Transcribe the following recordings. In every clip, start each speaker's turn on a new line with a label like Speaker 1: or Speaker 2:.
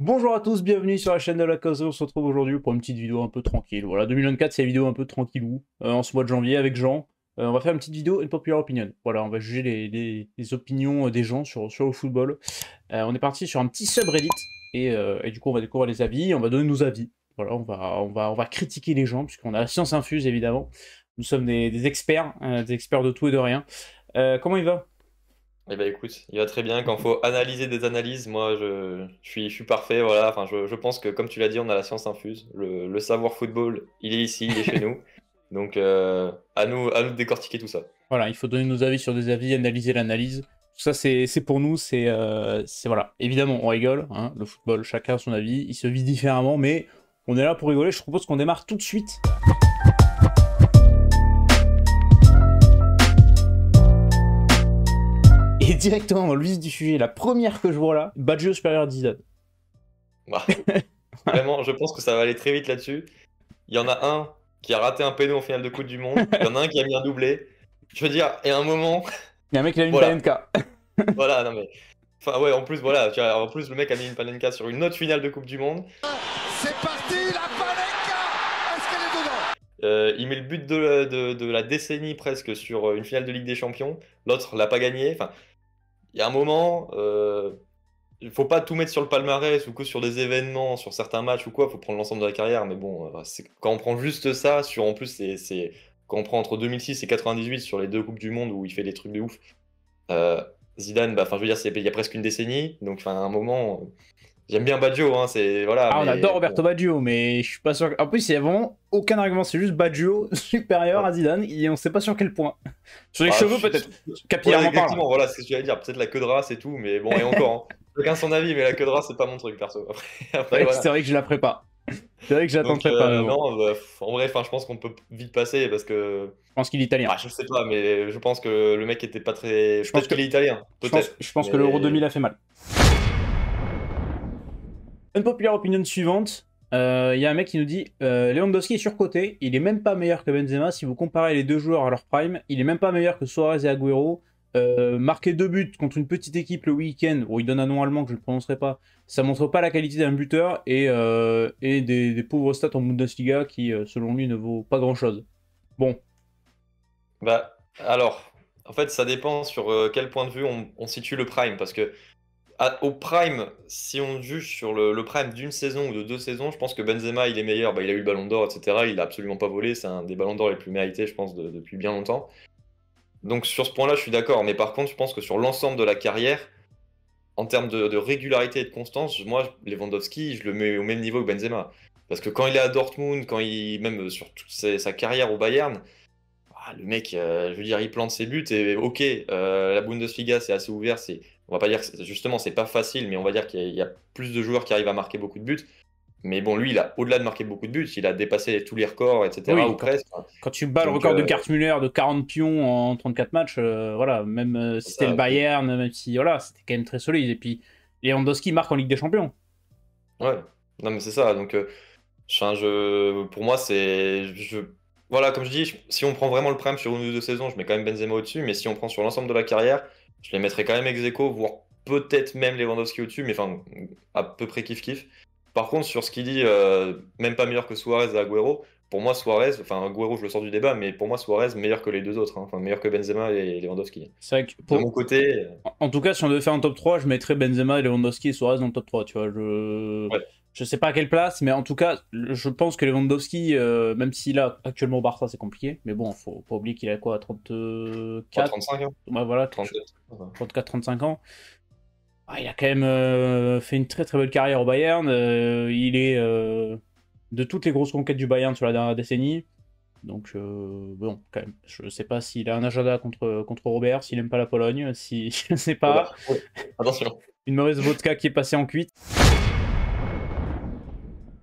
Speaker 1: Bonjour à tous, bienvenue sur la chaîne de la cause. On se retrouve aujourd'hui pour une petite vidéo un peu tranquille. Voilà, 2024 c'est une vidéo un peu tranquillou, en ce mois de janvier avec Jean. On va faire une petite vidéo, une popular opinion. Voilà, on va juger les opinions des gens sur le football. On est parti sur un petit subreddit et du coup on va découvrir les avis, on va donner nos avis. Voilà, on va critiquer les gens puisqu'on a la science infuse évidemment. Nous sommes des experts de tout et de rien. Comment il va?
Speaker 2: Eh ben écoute, il va très bien. Quand il faut analyser des analyses, moi je suis parfait. Voilà. Enfin, je pense que comme tu l'as dit, on a la science infuse. Le savoir football, il est ici, il est chez nous. Donc à nous de décortiquer tout ça.
Speaker 1: Voilà, il faut donner nos avis sur des avis, analyser l'analyse. Tout ça, c'est pour nous, voilà. Évidemment, on rigole, hein, le football, chacun a son avis, il se vit différemment, mais on est là pour rigoler. Je propose qu'on démarre tout de suite. Et directement dans le vif du sujet, la première que je vois là, Baggio supérieur à Zidane.
Speaker 2: Bah, vraiment, je pense que ça va aller très vite là-dessus. Il y en a un qui a raté un péno en finale de Coupe du Monde. Il y en a un qui a mis un doublé. Je veux dire, et à un moment,
Speaker 1: Il y a un mec qui a mis une
Speaker 2: voilà,
Speaker 1: Panenka.
Speaker 2: voilà, non mais. Enfin ouais, en plus voilà, tu vois, en plus le mec a mis une panenka sur une autre finale de Coupe du Monde.
Speaker 3: C'est parti, la Panenka. Est-ce qu'elle est dedans?
Speaker 2: Il met le but de la décennie presque sur une finale de Ligue des Champions. L'autre l'a pas gagné. Enfin, il y a un moment, il faut pas tout mettre sur le palmarès ou que sur des événements, sur certains matchs ou quoi. Il faut prendre l'ensemble de la carrière. Mais bon, quand on prend juste ça, sur en plus, quand on prend entre 2006 et 98 sur les deux Coupes du Monde où il fait des trucs de ouf. euh, Zidane, bah, enfin, je veux dire, il y a presque une décennie. Donc, enfin, à un moment, j'aime bien Baggio, hein, c'est voilà,
Speaker 1: Ah, on adore
Speaker 2: mais
Speaker 1: Roberto
Speaker 2: bon.
Speaker 1: Baggio, mais je suis pas sûr. En plus, il y a vraiment aucun argument, c'est juste Baggio supérieur à Zidane, et on sait pas sur quel point. Sur les
Speaker 2: Ah,
Speaker 1: cheveux, peut-être,
Speaker 2: ouais,
Speaker 1: capillairement parlant.
Speaker 2: exactement, voilà, c'est ce que j'allais dire. Peut-être la queue de race et tout, mais bon, et encore, hein. Chacun son avis, mais la queue de race, c'est pas mon truc, perso. Après, voilà.
Speaker 1: C'est vrai que je la ferai pas. C'est vrai que je la
Speaker 2: Donc,
Speaker 1: tenterai pas, mais bon.
Speaker 2: non, en vrai, enfin, je pense qu'on peut vite passer parce que.
Speaker 1: Je pense qu'il est italien.
Speaker 2: Ah, je sais pas, mais je pense que le mec était pas très.
Speaker 1: Je pense
Speaker 2: Peut-être
Speaker 1: que,
Speaker 2: qu'il est italien, peut-être.
Speaker 1: je pense que l'Euro
Speaker 2: Mais.
Speaker 1: 2000 a fait mal. Unpopular opinion suivante. Il y a un mec qui nous dit Lewandowski est surcoté, il est même pas meilleur que Benzema. Si vous comparez les deux joueurs à leur prime, il est même pas meilleur que Suarez et Agüero. Marquer 2 buts contre une petite équipe le week-end, où il donne un nom allemand que je ne prononcerai pas, ça montre pas la qualité d'un buteur et des pauvres stats en Bundesliga qui, selon lui, ne vaut pas grand-chose. Bon,
Speaker 2: Bah, alors, en fait, ça dépend sur quel point de vue on situe le prime. Parce que au prime, si on juge sur le prime d'une saison ou de 2 saisons, je pense que Benzema, il est meilleur. Bah, il a eu le ballon d'or, etc. Il a absolument pas volé. C'est un des ballons d'or les plus mérités, je pense, depuis bien longtemps. Donc sur ce point-là, je suis d'accord. Mais par contre, je pense que sur l'ensemble de la carrière, en termes de régularité et de constance, moi, Lewandowski, je le mets au même niveau que Benzema. Parce que quand il est à Dortmund, même sur toute sa carrière au Bayern, le mec, je veux dire, il plante ses buts et ok, la Bundesliga c'est assez ouvert, on va pas dire que justement c'est pas facile, mais on va dire qu'il y a plus de joueurs qui arrivent à marquer beaucoup de buts. Mais bon, lui, au-delà de marquer beaucoup de buts, il a dépassé tous les records, etc.
Speaker 1: oui,
Speaker 2: ou presque.
Speaker 1: quand tu bats le
Speaker 2: Donc
Speaker 1: record de Gerd Müller de 40 pions en 34 matchs, voilà, même si c'était le
Speaker 2: ça,
Speaker 1: Bayern, même si voilà, c'était quand même très solide. Et puis Lewandowski marque en Ligue des Champions.
Speaker 2: ouais, non mais c'est ça. Donc pour moi voilà, comme je dis, si on prend vraiment le prime sur une ou 2 saisons, je mets quand même Benzema au-dessus. Mais si on prend sur l'ensemble de la carrière, je les mettrais quand même ex aequo, voire peut-être même Lewandowski au-dessus, mais enfin à peu près kiff-kiff. Par contre, sur ce qu'il dit, même pas meilleur que Suarez et Agüero, pour moi Suarez, enfin Agüero je le sors du débat, mais pour moi Suarez meilleur que les deux autres, hein. Enfin meilleur que Benzema et Lewandowski.
Speaker 1: C'est vrai que
Speaker 2: De mon côté,
Speaker 1: en tout cas, si on devait faire un top 3, je mettrais Benzema, Lewandowski et Suarez dans le top 3. Tu vois,
Speaker 2: ouais,
Speaker 1: je sais pas à quelle place, mais en tout cas, je pense que Lewandowski, même s'il a actuellement au Barça, c'est compliqué. Mais bon, faut pas oublier qu'il a quoi, 34,
Speaker 2: 35 ans,
Speaker 1: ouais, voilà,
Speaker 2: 34.
Speaker 1: 34-35 ans. Ah, il a quand même fait une très très belle carrière au Bayern. Il est de toutes les grosses conquêtes du Bayern sur la dernière décennie. Donc, bon, quand même, je sais pas s'il a un agenda contre Robert, s'il aime pas la Pologne, si je sais pas.
Speaker 2: Robert, ouais. Attention.
Speaker 1: Une mauvaise vodka qui est passée en cuite.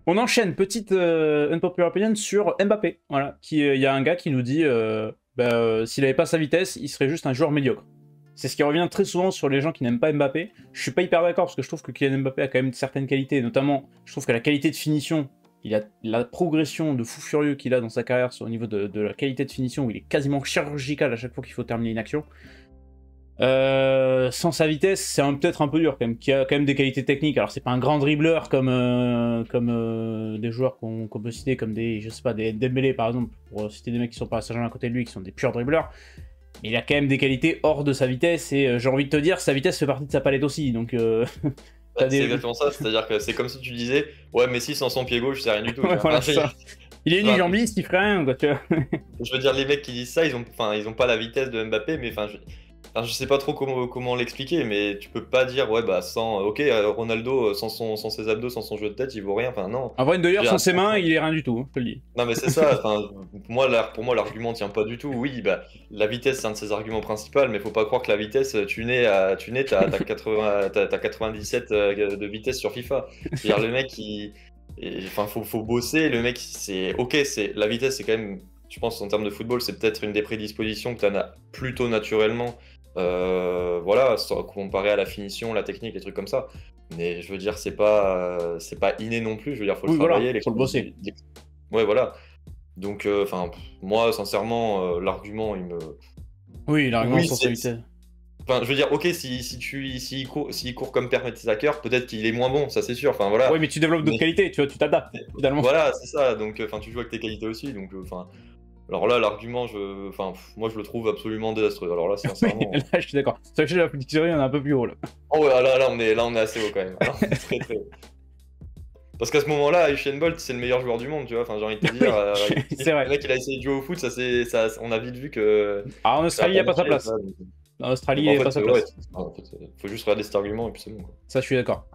Speaker 1: On enchaîne, petite unpopular opinion sur Mbappé. Voilà, il y a un gars qui nous dit s'il avait pas sa vitesse, il serait juste un joueur médiocre. C'est ce qui revient très souvent sur les gens qui n'aiment pas Mbappé. Je suis pas hyper d'accord parce que je trouve que Kylian Mbappé a quand même certaines qualités, notamment je trouve que la qualité de finition, il a la progression de fou furieux qu'il a dans sa carrière au niveau de la qualité de finition où il est quasiment chirurgical à chaque fois qu'il faut terminer une action. Sans sa vitesse, c'est peut-être un peu dur quand même. Qui a quand même des qualités techniques. Alors c'est pas un grand dribbleur comme des joueurs qu'on peut citer comme des, je sais pas, des Dembélé par exemple, pour citer des mecs qui sont pas à Saint-Germain à côté de lui, qui sont des purs dribbleurs. Mais il a quand même des qualités hors de sa vitesse et j'ai envie de te dire, sa vitesse fait partie de sa palette aussi. Donc
Speaker 2: C'est exactement ça. C'est-à-dire que c'est comme si tu disais, ouais, Messi sans son pied gauche, c'est rien du tout.
Speaker 1: Ouais, voilà, ça. Il est unijambiste, il ferait rien, quoi, tu vois.
Speaker 2: Je veux dire, les mecs qui disent ça, ils ont pas la vitesse de Mbappé, mais je sais pas trop comment l'expliquer, mais tu peux pas dire, ouais, bah, Ronaldo, sans ses abdos, sans son jeu de tête, il vaut rien. Enfin, non.
Speaker 1: En vrai, d'ailleurs, sans ses mains, il est rien du tout, je te le dis.
Speaker 2: Non, mais c'est ça. Pour moi, l'argument tient pas du tout. Oui, bah, la vitesse, c'est un de ses arguments principaux, mais faut pas croire que la vitesse, t'as 97 de vitesse sur FIFA. C'est-à-dire, le mec, faut bosser. Le mec, la vitesse, c'est quand même, je pense, en termes de football, c'est peut-être une des prédispositions que tu as plutôt naturellement. Voilà, comparé à la finition, la technique, les trucs comme ça. Mais je veux dire, c'est pas inné non plus. Je veux dire, faut le travailler,
Speaker 1: faut le bosser.
Speaker 2: Ouais, voilà. Donc, moi, sincèrement, l'argument, il me.
Speaker 1: Oui, l'argument sur sa vitesse.
Speaker 2: Enfin, je veux dire, ok, s'il court comme Père Mertesacker, peut-être qu'il est moins bon, ça c'est sûr. Enfin, voilà.
Speaker 1: Oui, mais tu développes d'autres qualités, tu vois, tu t'adaptes, finalement.
Speaker 2: Voilà, c'est ça. Donc, tu joues avec tes qualités aussi. Donc, alors là, l'argument, moi, je le trouve absolument désastreux. Alors là, sincèrement.
Speaker 1: Là, je suis d'accord. C'est vrai que la politique théorie, on est un peu plus haut là.
Speaker 2: Oh ouais, là, on est assez haut quand même. Alors, très, très haut. Parce qu'à ce moment-là, Usain Bolt, c'est le meilleur joueur du monde, tu vois. Enfin, j'ai envie de te dire.
Speaker 1: C'est vrai.
Speaker 2: Le mec, il a essayé de jouer au foot, on a vite vu que.
Speaker 1: Ah, en Australie, il n'y a pas sa place. En Australie, il n'y a pas sa place.
Speaker 2: Faut juste regarder cet argument et puis c'est bon, quoi.
Speaker 1: Ça, je suis d'accord.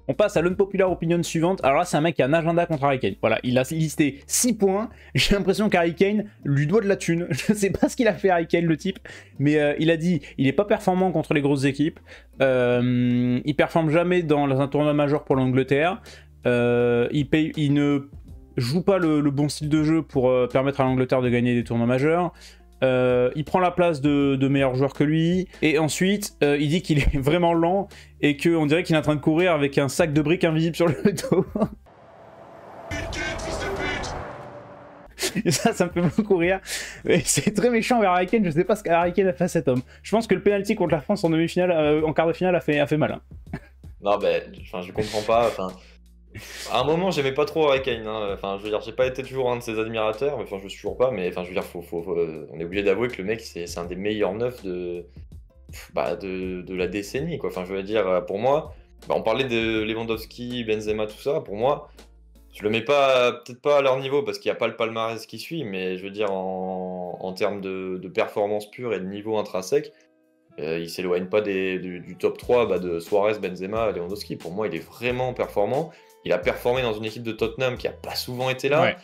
Speaker 1: On passe à l'unpopular opinion suivante. Alors là, c'est un mec qui a un agenda contre Harry Kane. Voilà, il a listé 6 points. J'ai l'impression qu'Harry Kane lui doit de la thune. Je sais pas ce qu'il a fait Harry Kane, le type. Mais il a dit, il est pas performant contre les grosses équipes. Il performe jamais dans un tournoi majeur pour l'Angleterre. Il ne joue pas le bon style de jeu pour permettre à l'Angleterre de gagner des tournois majeurs. Il prend la place de meilleurs joueurs que lui, et ensuite il dit qu'il est vraiment lent et qu'on dirait qu'il est en train de courir avec un sac de briques invisible sur le dos. Et ça me fait beaucoup rire. C'est très méchant envers Harry Kane, je sais pas ce qu'Harry Kane a fait à cet homme. Je pense que le penalty contre la France en demi-finale, en quart de finale a fait mal. Hein.
Speaker 2: Non, je comprends pas. À un moment, j'aimais pas trop Harry Kane. Hein. Je veux dire, j'ai pas été toujours un de ses admirateurs. Je le suis toujours pas. Mais je veux dire, on est obligé d'avouer que le mec, c'est un des meilleurs neufs de la décennie, quoi. Je veux dire, pour moi, on parlait de Lewandowski, Benzema, tout ça. Pour moi, je le mets peut-être pas à leur niveau parce qu'il n'y a pas le palmarès qui suit. Mais je veux dire, en termes de performance pure et de niveau intrinsèque, il s'éloigne pas du top 3 de Suarez, Benzema, Lewandowski. Pour moi, il est vraiment performant. Il a performé dans une équipe de Tottenham qui n'a pas souvent été là. Ouais.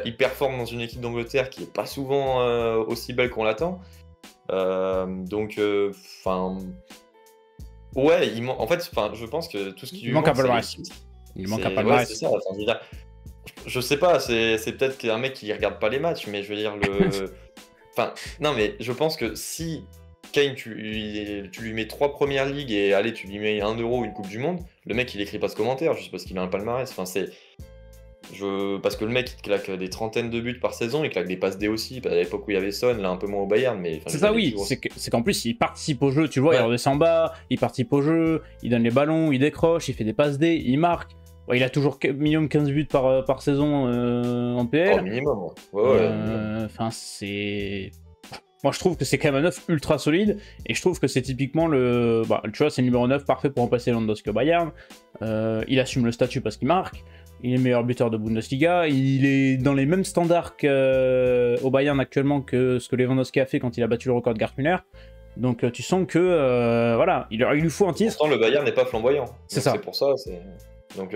Speaker 2: Il performe dans une équipe d'Angleterre qui n'est pas souvent aussi belle qu'on l'attend. Ouais, je pense que tout ce qui lui manque,
Speaker 1: un palmarès. Il manque un palmarès.
Speaker 2: Ouais, c'est ça. Je veux dire, je sais pas, c'est peut-être qu'un mec qui regarde pas les matchs, mais je veux dire non, mais je pense que si Kane, tu lui mets 3 premières ligues et allez, tu lui mets 1 euro, une Coupe du Monde, le mec il écrit pas ce commentaire juste parce qu'il a un palmarès. Parce que le mec il claque des trentaines de buts par saison, il claque des passes D aussi. À l'époque où il y avait Son, là un peu moins au Bayern. Mais
Speaker 1: c'est ça, oui, c'est qu'en plus il participe au jeu, tu vois, ouais. Il redescend bas, il participe au jeu, il donne les ballons, il décroche, il fait des passes D, il marque. Ouais, il a toujours minimum 15 buts par saison en PL.
Speaker 2: Oh, minimum, ouais.
Speaker 1: C'est. Moi, je trouve que c'est quand même un 9 ultra solide, et je trouve que c'est typiquement tu vois, c'est le numéro 9 parfait pour remplacer Lewandowski au Bayern. Il assume le statut parce qu'il marque, il est meilleur buteur de Bundesliga, il est dans les mêmes standards au Bayern actuellement que ce que Lewandowski a fait quand il a battu le record de Gerd Müller. Donc tu sens que, voilà, il lui faut un titre.
Speaker 2: Pourtant, le Bayern n'est pas flamboyant.
Speaker 1: C'est ça.
Speaker 2: C'est pour ça, Donc,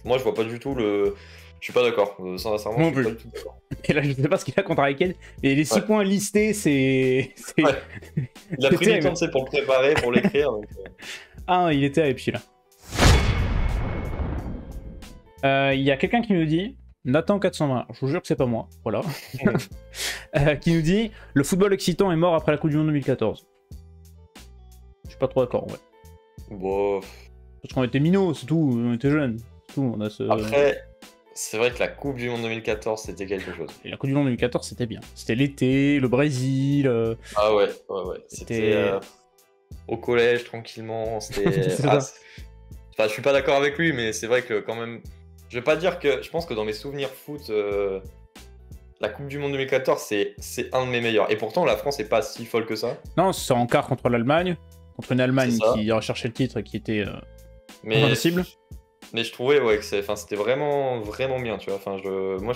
Speaker 2: moi, je vois pas du tout le... Je suis pas d'accord, sincèrement, je suis pas du tout d'accord.
Speaker 1: Et là, je sais pas ce qu'il a contre Harry Kane, mais les 6 points listés, c'est...
Speaker 2: Ouais. Il a pris du temps pour le préparer, pour l'écrire. Donc...
Speaker 1: Ah, il était à Epsi, là. Il y a quelqu'un qui nous dit, Nathan 420, je vous jure que c'est pas moi, voilà, qui nous dit « Le football excitant est mort après la Coupe du Monde 2014 ». Je suis pas trop d'accord, ouais.
Speaker 2: Bon...
Speaker 1: Parce qu'on était minots, c'est tout, on était jeunes. Tout, on a ce...
Speaker 2: Après... c'est vrai que la Coupe du Monde 2014, c'était quelque chose.
Speaker 1: Et la Coupe du Monde 2014, c'était bien. C'était l'été, le Brésil.
Speaker 2: Ah ouais. C'était au collège, tranquillement. C'était.
Speaker 1: C'est ça.
Speaker 2: Enfin, je suis pas d'accord avec lui, mais c'est vrai que quand même. Je vais pas dire que. Je pense que dans mes souvenirs foot, la Coupe du Monde 2014, c'est un de mes meilleurs. Et pourtant, la France est pas si folle que ça.
Speaker 1: Non, c'est en quart contre l'Allemagne. Contre une Allemagne
Speaker 2: C'est ça.
Speaker 1: qui recherchait le titre et qui était
Speaker 2: Mais,
Speaker 1: invincible.
Speaker 2: mais je trouvais ouais, que c'était vraiment, vraiment bien, tu vois. Enfin,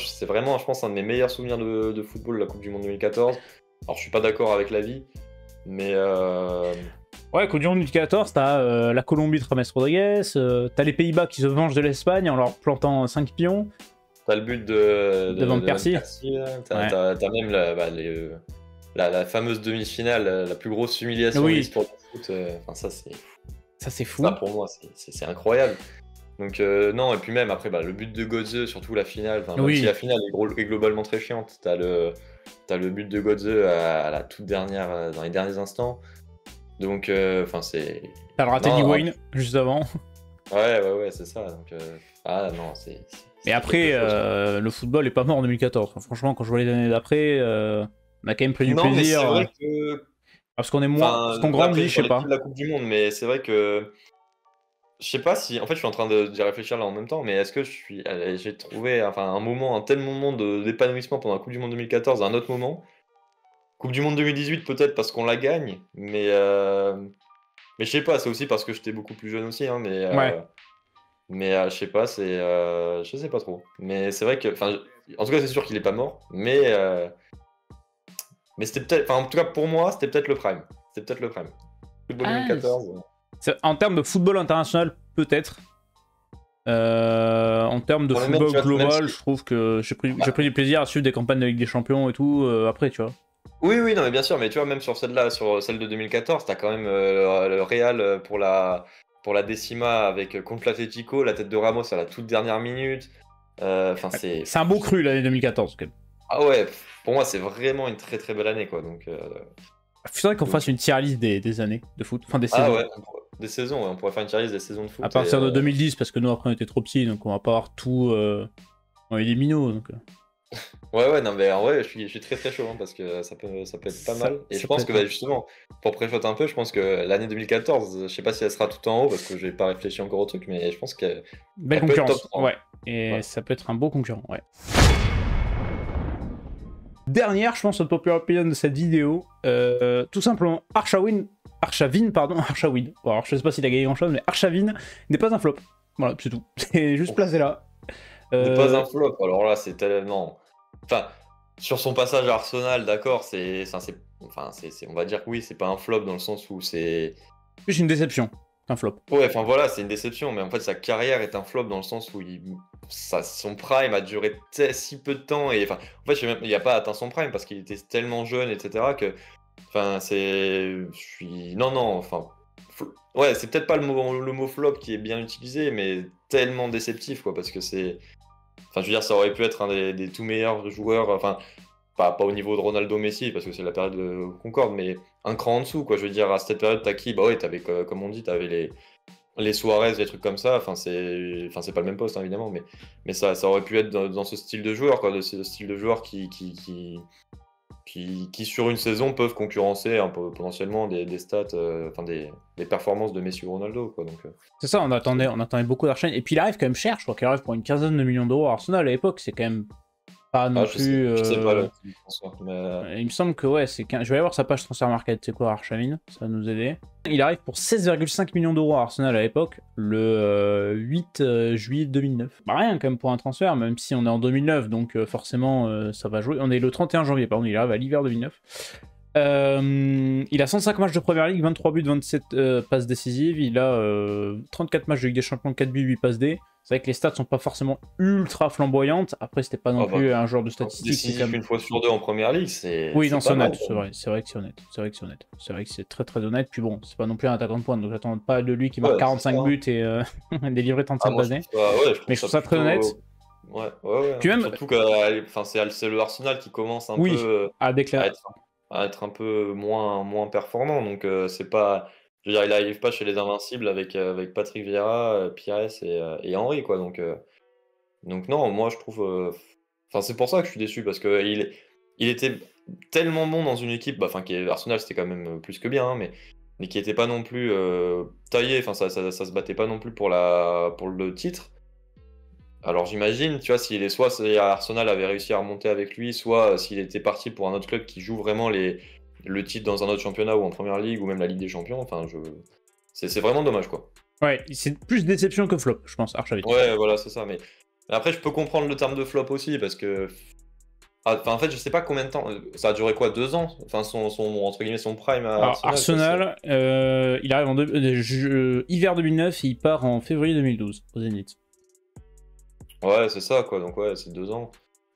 Speaker 2: c'est vraiment, je pense, un de mes meilleurs souvenirs de football, la Coupe du Monde 2014. Alors, je suis pas d'accord avec l'avis, mais
Speaker 1: Ouais, Coupe du Monde 2014, t'as la Colombie de James Rodriguez, t'as les Pays-Bas qui se vengent de l'Espagne en leur plantant 5 pions.
Speaker 2: t'as le but de
Speaker 1: Van Persie.
Speaker 2: là. T'as même la fameuse demi-finale, la plus grosse humiliation
Speaker 1: Oui.
Speaker 2: de l'histoire du foot. Enfin, ça,
Speaker 1: C'est fou.
Speaker 2: ça, pour moi, c'est incroyable. Donc, non, et puis même après, le but de Götze, surtout la finale, même
Speaker 1: Oui.
Speaker 2: si la finale est globalement très chiante, t'as le but de Götze à la toute dernière, dans les derniers instants. Donc, enfin, c'est.
Speaker 1: T'as le raté
Speaker 2: Non,
Speaker 1: d'Higuaín juste avant.
Speaker 2: Ouais, c'est ça. Donc, ah non, c'est.
Speaker 1: Et après,
Speaker 2: quelque chose.
Speaker 1: le football est pas mort en 2014. Enfin, franchement, quand je vois les années d'après, on a quand même pris du
Speaker 2: Non, mais
Speaker 1: plaisir.
Speaker 2: c'est vrai que.
Speaker 1: Parce qu'on est moins.
Speaker 2: Enfin,
Speaker 1: Parce qu'on
Speaker 2: là, après,
Speaker 1: grandit, je sais pas.
Speaker 2: de la Coupe du Monde, mais c'est vrai que. Je sais pas si. En fait, je suis en train d'y réfléchir là en même temps, mais est-ce que j'ai trouvé enfin, un tel moment d'épanouissement pendant la Coupe du Monde 2014 à un autre moment. Coupe du Monde 2018, peut-être parce qu'on la gagne, mais je sais pas, c'est aussi parce que j'étais beaucoup plus jeune aussi, hein,
Speaker 1: Ouais.
Speaker 2: mais je sais pas, je sais pas trop. Mais c'est vrai que. Enfin, en tout cas, c'est sûr qu'il est pas mort, mais c'était peut-être. Enfin, en tout cas, pour moi, c'était peut-être le prime. C'était peut-être le prime. Football 2014.
Speaker 1: En termes de football international, peut-être. En termes de
Speaker 2: Non, mais
Speaker 1: football
Speaker 2: même, tu vois, même
Speaker 1: global,
Speaker 2: si-
Speaker 1: je trouve que j'ai pris du plaisir à suivre des campagnes de Ligue des Champions et tout après, tu vois.
Speaker 2: Oui, non, mais bien sûr, mais tu vois, même sur celle-là, sur celle de 2014, t'as quand même le Real pour la décima avec contre l'Atlético, la tête de Ramos à la toute dernière minute. Enfin, c'est.
Speaker 1: C'est un beau cru l'année 2014, quand même.
Speaker 2: Ah ouais, pour moi, c'est vraiment une très très belle année, quoi. Donc,
Speaker 1: Il faudrait qu'on fasse une tier list des années de foot. Enfin, des
Speaker 2: ah
Speaker 1: saisons.
Speaker 2: ouais, des saisons, ouais, on pourrait faire une tier list des saisons de foot.
Speaker 1: À partir de
Speaker 2: et,
Speaker 1: 2010, parce que nous, après, on était trop petits, donc on va pas avoir tout. On est des minots, donc.
Speaker 2: Ouais, non, mais en vrai, je suis très très chaud, hein, parce que ça peut être pas mal. Et
Speaker 1: ça
Speaker 2: je pense
Speaker 1: peut
Speaker 2: que,
Speaker 1: être-
Speaker 2: justement, pour préchoter un peu, je pense que l'année 2014, je sais pas si elle sera tout en haut, parce que j'ai pas réfléchi encore au truc, mais je pense que.
Speaker 1: Belle
Speaker 2: Elle peut être
Speaker 1: concurrence.
Speaker 2: top 3.
Speaker 1: Ouais. Et
Speaker 2: Ouais.
Speaker 1: ça peut être un beau concurrent, ouais. Dernière, je pense, au popular opinion de cette vidéo, tout simplement, Arshavin. Bon, alors, je sais pas s'il a gagné grand chose, mais Arshavin n'est pas un flop. Voilà, c'est tout. C'est juste placé là.
Speaker 2: C'est pas un flop, alors là, c'est tellement. Enfin, sur son passage à Arsenal, d'accord, on va dire que oui, c'est pas un flop dans le sens où c'est.
Speaker 1: Juste une déception. Un flop.
Speaker 2: Ouais, enfin voilà, c'est une déception, mais en fait, sa carrière est un flop dans le sens où son prime a duré si peu de temps, et enfin, en fait, il a pas atteint son prime parce qu'il était tellement jeune, etc., que. Enfin, Non, enfin. Ouais, c'est peut-être pas le mot flop qui est bien utilisé, mais tellement déceptif, quoi, parce que c'est. Enfin, je veux dire, ça aurait pu être un des tout meilleurs joueurs, enfin, pas au niveau de Ronaldo Messi, parce que c'est la période de Concorde, mais un cran en dessous, quoi. Je veux dire, à cette période, t'as qui? Bah ouais, t'avais, comme on dit, t'avais les Suarez, les trucs comme ça. Enfin, c'est pas le même poste, hein, évidemment, mais ça aurait pu être dans ce style de joueur, quoi, de ce style de joueur qui sur une saison peuvent concurrencer un peu potentiellement des stats, enfin des performances de Messi ou Ronaldo, quoi. Donc,
Speaker 1: C'est ça, on attendait beaucoup d'Arshavin. Et puis il arrive quand même cher, je crois qu'il arrive pour une quinzaine de millions d'euros à Arsenal à l'époque, c'est quand même pas non plus.
Speaker 2: je sais pas le transfert, mais
Speaker 1: Il me semble que ouais, je vais aller voir sa page transfer market, c'est quoi Arshavin, ça va nous aider. Il arrive pour 16,5 millions d'euros à Arsenal à l'époque, le 8 juillet 2009. Bah rien quand même pour un transfert, même si on est en 2009, donc forcément ça va jouer. On est le 31 janvier, pardon, il arrive à l'hiver 2009. Il a 105 matchs de Première Ligue, 23 buts, 27 passes décisives. Il a 34 matchs de Ligue des Champions, 4 buts, 8 passes D. C'est vrai que les stats sont pas forcément ultra flamboyantes. Après, c'était pas non plus un genre de statistique.
Speaker 2: Décisif une fois sur deux en Première Ligue, c'est.
Speaker 1: Oui, non, c'est
Speaker 2: pas mal,
Speaker 1: honnête, c'est vrai. C'est vrai que c'est honnête. C'est vrai que c'est honnête. C'est vrai que c'est très très honnête. Puis bon, c'est pas non plus un attaquant de pointe, donc j'attends pas de lui qui marque
Speaker 2: Ouais,
Speaker 1: 45
Speaker 2: c'est ça.
Speaker 1: buts et délivrer 35
Speaker 2: Moi,
Speaker 1: passes D. Mais je trouve ça très
Speaker 2: plutôt-
Speaker 1: honnête.
Speaker 2: Ouais.
Speaker 1: Puis même-
Speaker 2: Surtout que enfin, c'est le Arsenal qui commence un
Speaker 1: Oui,
Speaker 2: peu
Speaker 1: avec la.
Speaker 2: à être un peu moins performant. Donc c'est pas. Je veux dire, il arrive pas chez les Invincibles avec Patrick Vieira, Pires et Henry, quoi. Donc Donc non, moi je trouve... Enfin, c'est pour ça que je suis déçu, parce qu'il il était tellement bon dans une équipe, enfin, Arsenal c'était quand même plus que bien, hein, mais qui était pas non plus taillé, enfin, ça se battait pas non plus pour le titre. Alors j'imagine, tu vois, soit si Arsenal avait réussi à remonter avec lui, soit s'il était parti pour un autre club qui joue vraiment le titre dans un autre championnat ou en première ligue ou même la Ligue des Champions, enfin, c'est vraiment dommage, quoi.
Speaker 1: Ouais, c'est plus déception que flop, je pense, Archavit.
Speaker 2: Ouais, voilà, c'est ça. Mais après, je peux comprendre le terme de flop aussi, parce que. Enfin, en fait, je sais pas combien de temps. Ça a duré quoi, 2 ans? Enfin, entre guillemets, son prime à
Speaker 1: Alors,
Speaker 2: Arsenal.
Speaker 1: il arrive en hiver 2009 et il part en février 2012 au Zénith.
Speaker 2: Ouais, c'est ça, quoi. Donc, ouais, c'est 2 ans.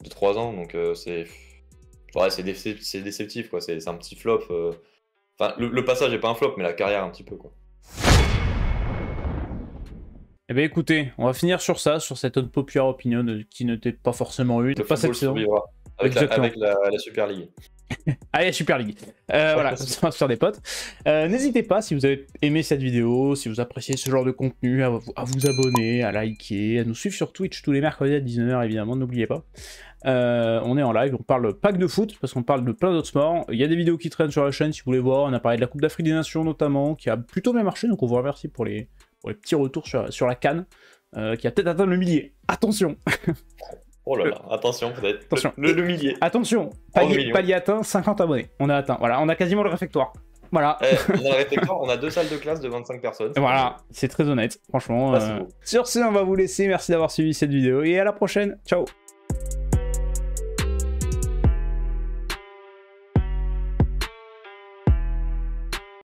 Speaker 2: 3 ans. Donc, c'est. Ouais, c'est déceptif, quoi. C'est un petit flop. Enfin, le passage est pas un flop, mais la carrière, un petit peu, quoi.
Speaker 1: Eh bien écoutez, on va finir sur ça, sur cette unpopular opinion qui n'était pas forcément eu.
Speaker 2: Le
Speaker 1: Pas cette
Speaker 2: football
Speaker 1: saison.
Speaker 2: survivra. Avec la Super League.
Speaker 1: Allez, Super League. Voilà, ça va se faire des potes. N'hésitez pas, si vous avez aimé cette vidéo, si vous appréciez ce genre de contenu, à vous abonner, à liker, à nous suivre sur Twitch tous les mercredis à 19h, évidemment, n'oubliez pas. On est en live, on parle pas que de foot, parce qu'on parle de plein d'autres sports. Il y a des vidéos qui traînent sur la chaîne, si vous voulez voir. On a parlé de la Coupe d'Afrique des Nations, notamment, qui a plutôt bien marché, donc on vous remercie pour les petits retours sur la CAN, qui a peut-être atteint le millier. Attention.
Speaker 2: Oh là là, attention, peut-être.
Speaker 1: Attention.
Speaker 2: Le millier.
Speaker 1: Attention, palier atteint, 50 abonnés. On a atteint, voilà, on a quasiment le réfectoire. Voilà.
Speaker 2: On a le réfectoire, on a 2 salles de classe de 25 personnes.
Speaker 1: Voilà, c'est très honnête, franchement.
Speaker 2: Ah, c'est beau.
Speaker 1: Sur ce, on va vous laisser. Merci d'avoir suivi cette vidéo et à la prochaine. Ciao.